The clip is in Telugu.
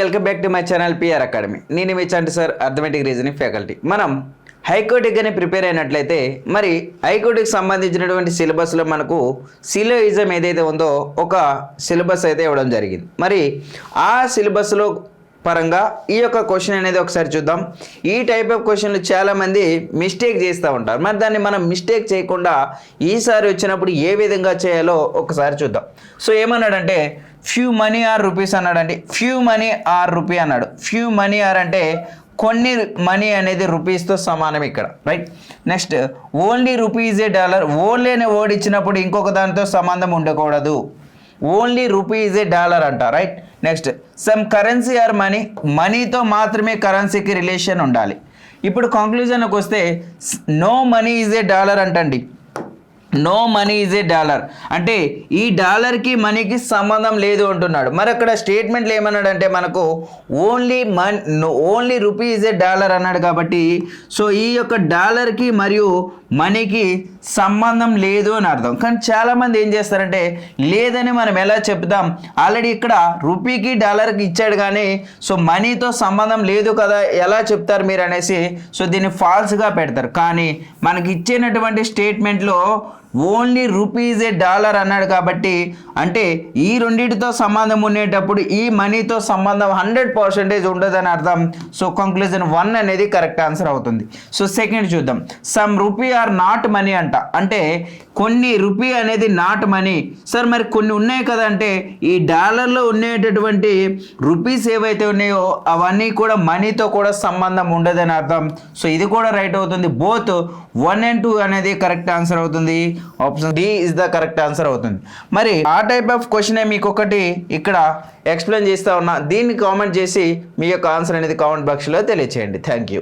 Welcome back to my channel PR academy. నేను మీ చంటి సార్, అర్థమెటిక్ రీజనింగ్ ఫ్యాకల్టీ. మనం హైకోర్టుకి కానీ ప్రిపేర్ అయినట్లయితే మరి హైకోర్టుకి సంబంధించినటువంటి సిలబస్లో మనకు సిలోయిజం ఏదైతే ఉందో ఒక సిలబస్ అయితే ఇవ్వడం జరిగింది. మరి ఆ సిలబస్లో పరంగా ఈ యొక్క క్వశ్చన్ అనేది ఒకసారి చూద్దాం. ఈ టైప్ ఆఫ్ క్వశ్చన్లు చాలామంది మిస్టేక్ చేస్తూ ఉంటారు. మరి దాన్ని మనం మిస్టేక్ చేయకుండా ఈసారి వచ్చినప్పుడు ఏ విధంగా చేయాలో ఒకసారి చూద్దాం. సో ఏమన్నాడంటే ఫ్యూ మనీ ఆర్ రూపీస్ అన్నాడండి. ఫ్యూ మనీ ఆర్ రూపీ అన్నాడు. ఫ్యూ మనీ ఆర్ అంటే కొన్ని మనీ అనేది రూపీస్తో సమానం ఇక్కడ, right. Next only rupees a dollar. Only అనే వర్డ్ ఇచ్చినప్పుడు ఇంకొక దానితో సంబంధం ఉండకూడదు. Only rupee is a dollar అంట, right. Next some currency or money. మనీతో మాత్రమే కరెన్సీకి రిలేషన్ ఉండాలి. ఇప్పుడు కంక్లూజన్కి వస్తే no money is a dollar అంటండి. No money is a dollar అంటే ఈ డాలర్కి మనీకి సంబంధం లేదు అంటున్నాడు. మరి అక్కడ స్టేట్మెంట్లు ఏమన్నాడంటే మనకు only rupee is a dollar అన్నాడు. కాబట్టి సో ఈ యొక్క డాలర్కి మరియు మనీకి సంబంధం లేదు అని అర్థం. కానీ చాలామంది ఏం చేస్తారంటే లేదని మనం ఎలా చెప్తాం, ఆల్రెడీ ఇక్కడ రూపీకి డాలర్కి ఇచ్చాడు కానీ సో మనీతో సంబంధం లేదు కదా, ఎలా చెప్తారు మీరు అనేసి సో దీన్ని ఫాల్స్గా పెడతారు. కానీ మనకి ఇచ్చినటువంటి స్టేట్మెంట్లో ఓన్లీ రూపీస్ ఏ డాలర్ అన్నాడు. కాబట్టి అంటే ఈ రెండింటితో సంబంధం ఉండేటప్పుడు ఈ మనీతో సంబంధం 100% ఉండదని అర్థం. సో కంక్లూజన్ 1 అనేది కరెక్ట్ ఆన్సర్ అవుతుంది. సో సెకండ్ చూద్దాం. Some rupee are not money అంట. అంటే కొన్ని రూపీ అనేది నాట్ మనీ. సార్ మరి కొన్ని ఉన్నాయి కదా అంటే ఈ డాలర్లో ఉండేటటువంటి రూపీస్ ఏవైతే ఉన్నాయో అవన్నీ కూడా మనీతో కూడా సంబంధం ఉండదని అర్థం. సో ఇది కూడా రైట్ అవుతుంది. బోత్ 1 and 2 అనేది కరెక్ట్ ఆన్సర్ అవుతుంది. Option D is the correct answer అవుతుంది. మరి ఆ టైప్ ఆఫ్ క్వశ్చనే మీకు ఒకటి ఇక్కడ ఎక్స్ప్లెయిన్ చేస్తా ఉన్నా. దీన్ని కామెంట్ చేసి మీ యొక్క ఆన్సర్ అనేది కామెంట్ బాక్స్లో తెలియచేయండి. Thank you.